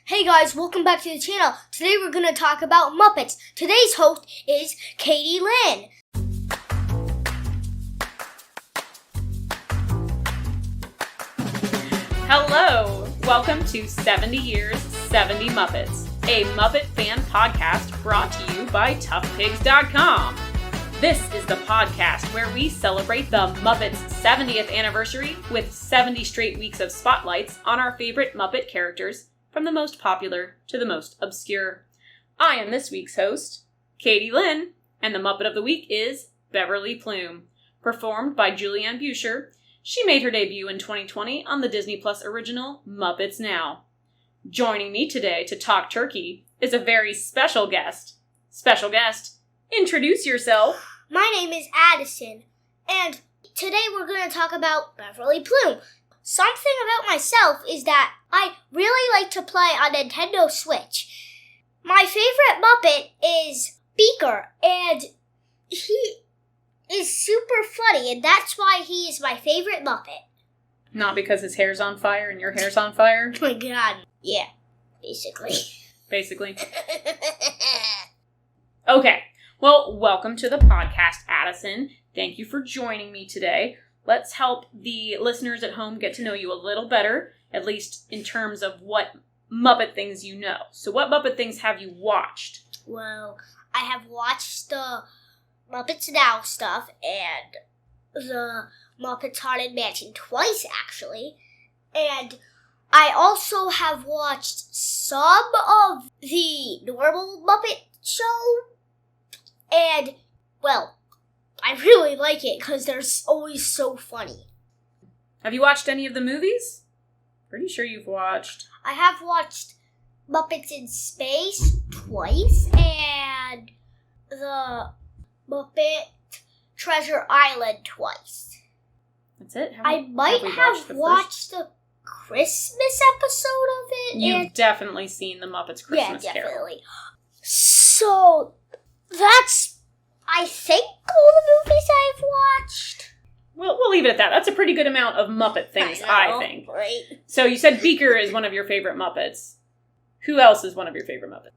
Hey guys, welcome back to the channel. Today we're going to talk about Muppets. Today's host is Katilyn. Hello, welcome to 70 Years, 70 Muppets, a Muppet fan podcast brought to you by toughpigs.com. This is the podcast where we celebrate the Muppets' 70th anniversary with 70 straight weeks of spotlights on our favorite Muppet characters, from the most popular to the most obscure. I am this week's host, Katilyn, and the Muppet of the Week is Beverly Plume. Performed by Julianne Buescher, she made her debut in 2020 on the Disney Plus original Muppets Now. Joining me today to talk turkey is a very special guest. Special guest, introduce yourself. My name is Addison, and today we're going to talk about Beverly Plume. Something about myself is that I really like to play on Nintendo Switch. My favorite Muppet is Beaker, and he is super funny, and that's why he is my favorite Muppet. Not because his hair's on fire and your hair's on fire? Oh my god. Yeah, basically. Basically. Okay, well, welcome to the podcast, Addison. Thank you for joining me today. Let's help the listeners at home get to know you a little better, at least in terms of what Muppet things you know. So what Muppet things have you watched? Well, I have watched the Muppets Now stuff and the Muppets Haunted Mansion twice, actually. And I also have watched some of the normal Muppet show. And, well, I really like it because they're always so funny. Have you watched any of the movies? Pretty sure you've watched. I have watched Muppets in Space twice and the Muppet Treasure Island twice. That's it? I might have watched the Christmas episode of it. You've definitely seen the Muppets Christmas Carol. Yeah, definitely. So, that's, I think, all the movies I've watched. We'll leave it at that. That's a pretty good amount of Muppet things, I think. Right. So you said Beaker is one of your favorite Muppets. Who else is one of your favorite Muppets?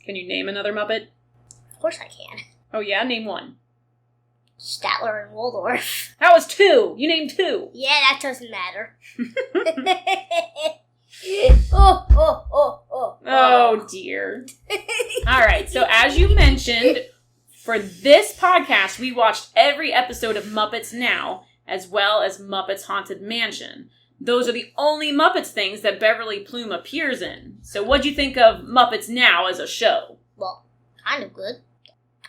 Can you name another Muppet? Of course I can. Oh yeah? Name one. Statler and Waldorf. That was two. You named two. Yeah, that doesn't matter. Oh, dear. All right, so as you mentioned, for this podcast, we watched every episode of Muppets Now, as well as Muppets Haunted Mansion. Those are the only Muppets things that Beverly Plume appears in. So what'd you think of Muppets Now as a show? Well, kind of good.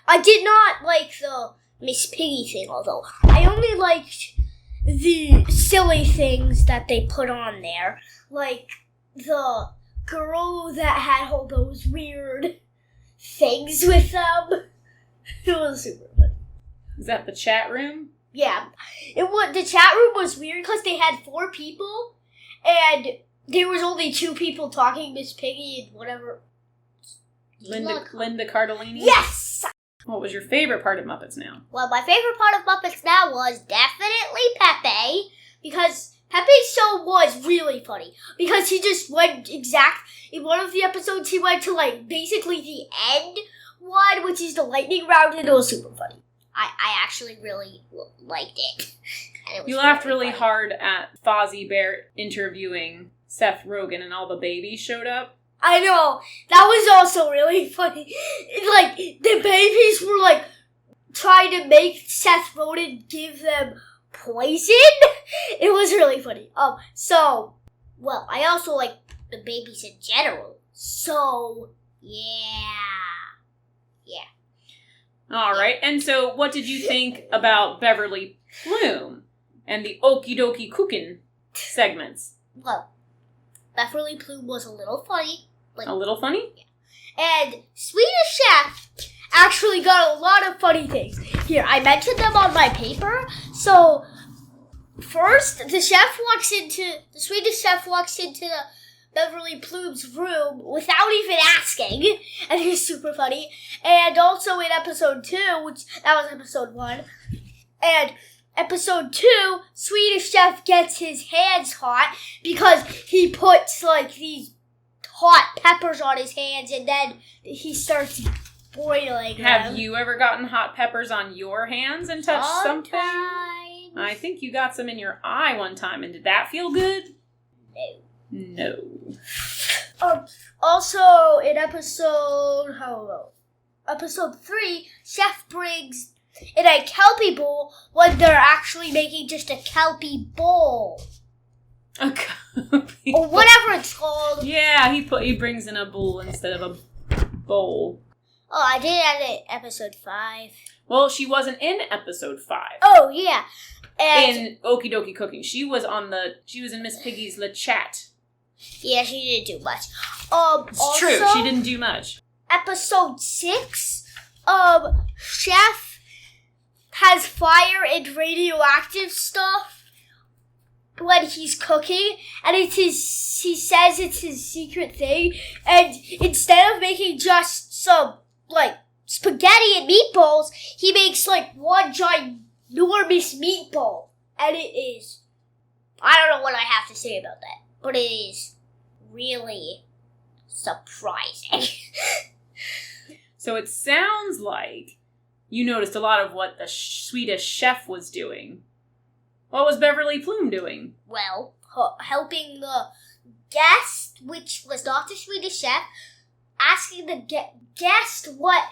I did not like the Miss Piggy thing, although I only liked the silly things that they put on there. Like the girl that had all those weird things with them. It was super funny. Is that the chat room? Yeah. The chat room was weird because they had 4 people, and there was only 2 people talking, Miss Piggy and whatever. Linda Cardellini? Yes! What was your favorite part of Muppets Now? Well, my favorite part of Muppets Now was definitely Pepe, because Pepe's show was really funny, because he just went in one of the episodes, he went to, basically the end one, which is the lightning round, and it was super funny. I actually really liked it. And it was You laughed really funny. hard at Fozzie Bear interviewing Seth Rogen and all the babies showed up. I know. That was also really funny. The babies were, trying to make Seth Rogen give them poison. It was really funny. I also like the babies in general. So, yeah. All right. And so what did you think about Beverly Plume and the Okie Dokie Cookin' segments? Well, Beverly Plume was a little funny. A little funny? Yeah. And Swedish Chef actually got a lot of funny things. Here, I mentioned them on my paper. So, first, the Swedish Chef walks into Beverly Plume's room without even asking, and he's super funny. And also in episode 2, that was episode 1, and episode 2, Swedish Chef gets his hands hot because he puts, these hot peppers on his hands, and then he starts boiling Have them. you ever gotten hot peppers on your hands and touched something? Sometimes. I think you got some in your eye one time, and did that feel good? No. Also, in episode 3, Chef brings in a kelpie bowl when they're actually making just a kelpie bowl. A copy. Or whatever it's called. Yeah, he brings in a bowl instead of a bowl. Oh, I did that in episode 5. Well, she wasn't in episode 5. Oh, yeah. And In Okie Dokie Cooking. She was in Miss Piggy's Le Chat. yeah, she didn't do much. It's Also, true, she didn't do much. Episode 6, Chef has fire and radioactive stuff when he's cooking, and he says it's his secret thing, and instead of making just some, spaghetti and meatballs, he makes, one ginormous meatball, and it is, I don't know what I have to say about that, but it is really surprising. So it sounds like you noticed a lot of what the Swedish chef was doing. What was Beverly Plume doing? Well, helping the guest, which was not the Swedish chef, asking the guest what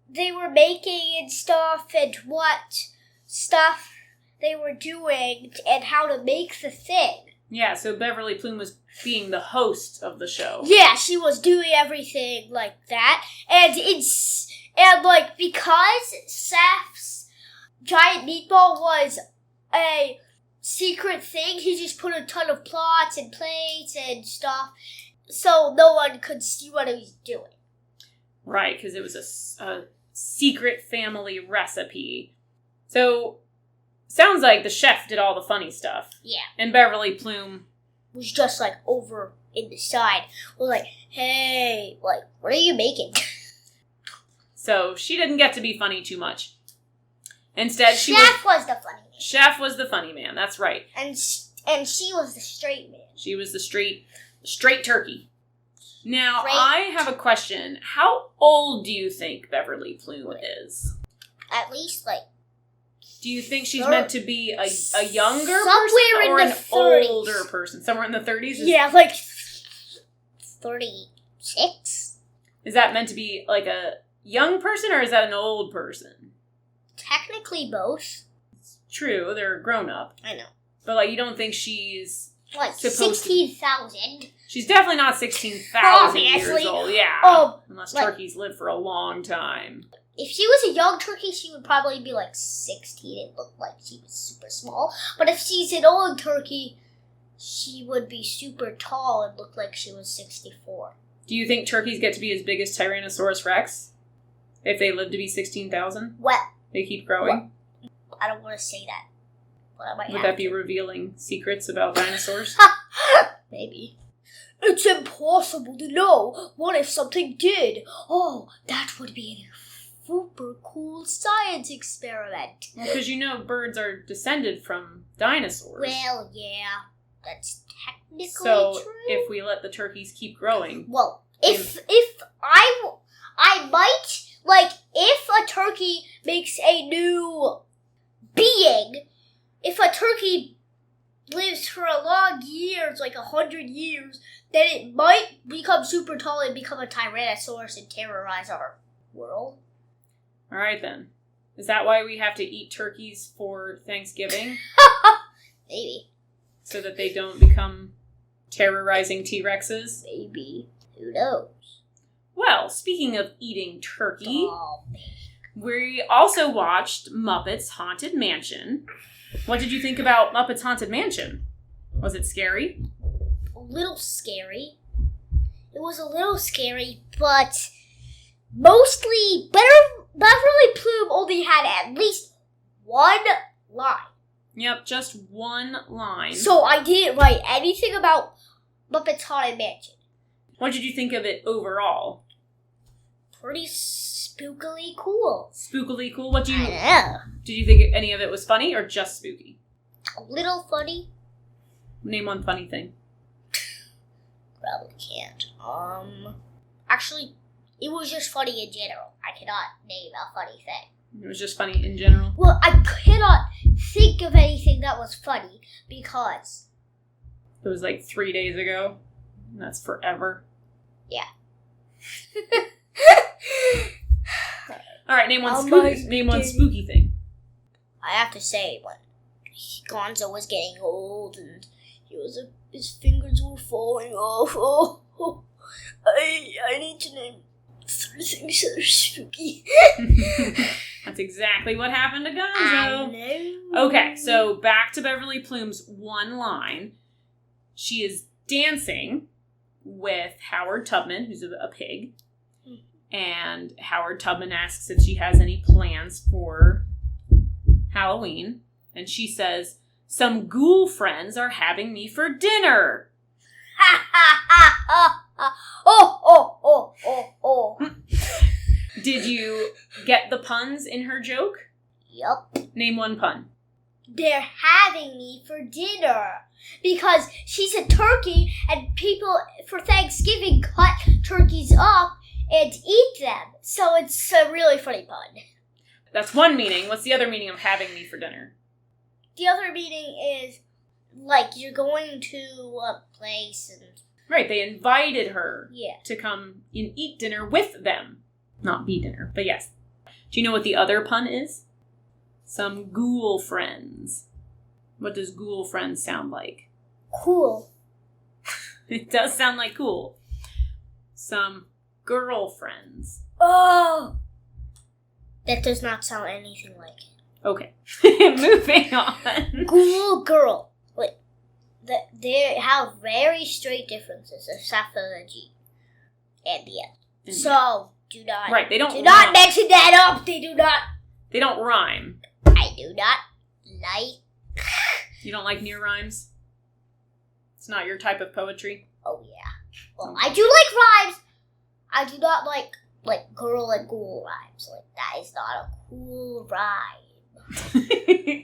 they were making and stuff, and what stuff they were doing, and how to make the thing. Yeah, so Beverly Plume was being the host of the show. Yeah, she was doing everything like that, and because Seth's giant meatball was a secret thing, he just put a ton of plots and plates and stuff, so no one could see what he was doing. Right, because it was a secret family recipe. So, sounds like the chef did all the funny stuff. Yeah. And Beverly Plume Was just over in the side. Was like, hey, what are you making? So she didn't get to be funny too much. Instead, Chef was the funny man. Chef was the funny man. That's right. And she was the straight man. She was the straight turkey. Now, Straight. I have a question. How old do you think Beverly Plume is? At least Do you think she's meant to be a younger somewhere person or in an the 30s. older person? Somewhere in the 30s? Yeah, 36. Is that meant to be a young person or is that an old person? Technically both. True, they're grown up. I know. But you don't think she's supposed to- 16,000. She's definitely not 16,000 years Obviously. old. Yeah. Unless like- turkeys live for a long time. If she was a young turkey, she would probably be 16 and look like she was super small. But if she's an old turkey, she would be super tall and look like she was 64. Do you think turkeys get to be as big as Tyrannosaurus Rex? If they live to be 16,000? Well, They keep growing? I don't want to say that. But I might Would have that be revealing secrets about dinosaurs? Maybe. It's impossible to know. What if something did? Oh, that would be a super cool science experiment. Well, because birds are descended from dinosaurs. Well, yeah, that's technically So, true. if we let the turkeys keep growing... Well, if I might, if a turkey makes a new being, if a turkey lives for a long years, 100 years, then it might become super tall and become a Tyrannosaurus and terrorize our world. All right, then. Is that why we have to eat turkeys for Thanksgiving? Maybe. So that they don't become terrorizing T-Rexes? Maybe. Who knows? Well, speaking of eating turkey, Oh, we also watched Muppets Haunted Mansion. What did you think about Muppets Haunted Mansion? Was it scary? a little scary. It was a little scary, but mostly Beverly Plume only had at least one line. Yep, just one line. So I didn't write anything about Muppets Haunted Mansion. What did you think of it overall? Pretty spookily cool. Spookily cool? What I know. did you think any of it was funny or just spooky? A little funny. Name one funny thing. probably can't. Actually, it was just funny in general. I cannot name a funny thing. It was just funny in general? Well, I cannot think of anything that was funny because... It was like 3 days ago. And that's forever. Yeah. All right, name one spooky thing. I have to say, when Gonzo was getting old and his fingers were falling off, I need to name 3 things that are spooky. That's exactly what happened to Gonzo. I know. Okay, so back to Beverly Plume's one line. She is dancing with Howard Tubman, who's a pig. And Howard Tubman asks if she has any plans for Halloween. And she says, "Some ghoul friends are having me for dinner." Ha ha ha ha ha. Oh. Did you get the puns in her joke? Yup. Name one pun. They're having me for dinner. Because she's a turkey and people for Thanksgiving cut turkeys up and eat them. So it's a really funny pun. That's one meaning. What's the other meaning of having me for dinner? The other meaning is, like, you're going to a place and... Right, they invited her Yeah. to come and eat dinner with them. Not be dinner, but yes. Do you know what the other pun is? Some ghoul friends. What does ghoul friends sound like? Cool. It does sound like cool. Some girlfriends. Oh! That does not sound anything like it. Okay. Moving on. Ghoul girl. Wait. They have very straight differences except for the G and the F. So, do not... Right, they don't Do not mention that up! They do not... They don't rhyme. I do not like... You don't like near rhymes? It's not your type of poetry? Oh, yeah. Well, I do like rhymes. I do not like girl and ghoul rhymes. Like, that is not a cool rhyme.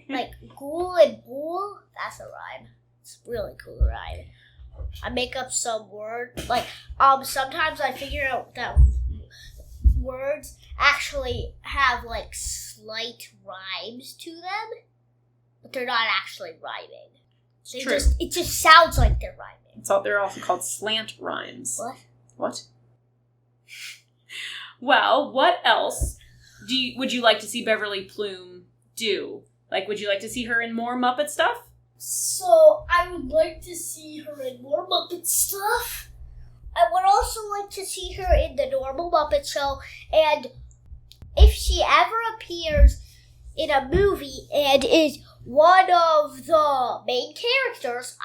Like, ghoul and ghoul, that's a rhyme. It's a really cool rhyme. I make up some word. Like, sometimes I figure out that words actually have, like, slight rhymes to them, but they're not actually rhyming. True. It just sounds like they're rhyming. They're also called slant rhymes. What? Well, what else would you like to see Beverly Plume do? Like, would you like to see her in more Muppet stuff? So, I would like to see her in more Muppet stuff. I would also like to see her in the normal Muppet Show. And if she ever appears in a movie and is one of the main characters,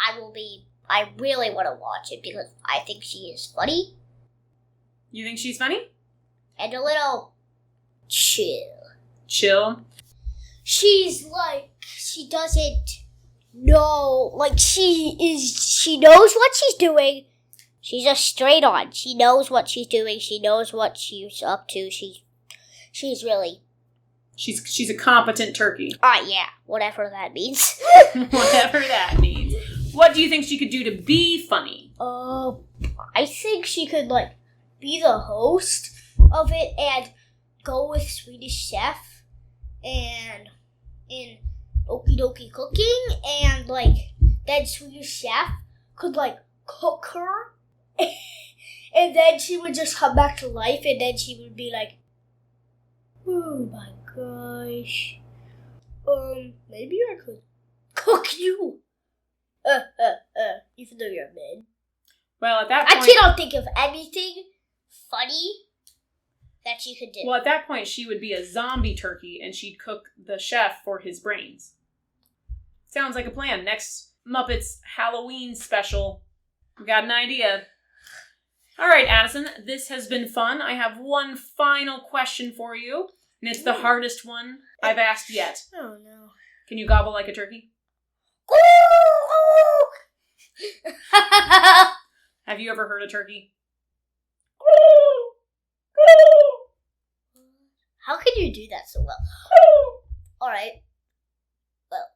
I really want to watch it because I think she is funny. You think she's funny? And a little chill. Chill? She's like, she doesn't know, like she knows what she's doing. She's just straight on. She knows what she's doing. She knows what she's up to. She's really... She's a competent turkey. Yeah, whatever that means. Whatever that means. What do you think she could do to be funny? I think she could, like, be the host of it and go with Swedish Chef and in Okie Dokie Cooking, and, like, then Swedish Chef could, like, cook her and then she would just come back to life and then she would be like, oh my gosh, maybe I could cook you. Even though you're a man. Well, at that point... I cannot think of anything funny that she could do. Well, at that point, she would be a zombie turkey, and she'd cook the chef for his brains. Sounds like a plan. Next Muppets Halloween special. We got an idea. All right, Addison, this has been fun. I have one final question for you, and it's the hardest one I've asked yet. Oh, no. Can you gobble like a turkey? Have you ever heard a turkey? How can you do that so well? All right. Well,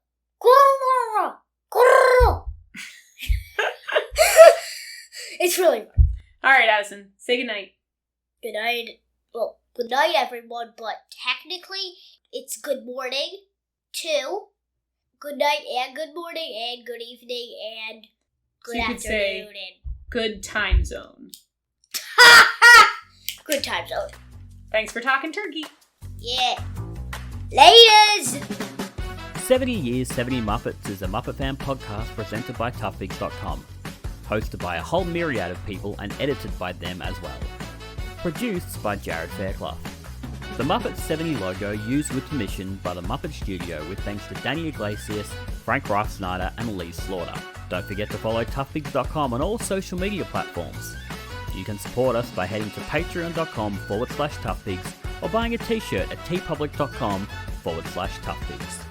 It's really fun. All right, Addison, say goodnight. Good night. Well, good night, everyone, but technically, it's good morning, too. Good night and good morning and good evening and good So you could afternoon say and... good time zone. Good time zone. Thanks for talking turkey. Yeah. Laters! 70 Years, 70 Muppets is a Muppet Fan podcast presented by toughpigs.com. Hosted by a whole myriad of people and edited by them as well. Produced by Jared Fairclough. The Muppets 70 logo used with permission by the Muppet Studio with thanks to Danny Iglesias, Frank Reif Snyder and Lee Slaughter. Don't forget to follow toughpigs.com on all social media platforms. You can support us by heading to patreon.com/toughpigs or buying a t-shirt at tpublic.com/toughpigs.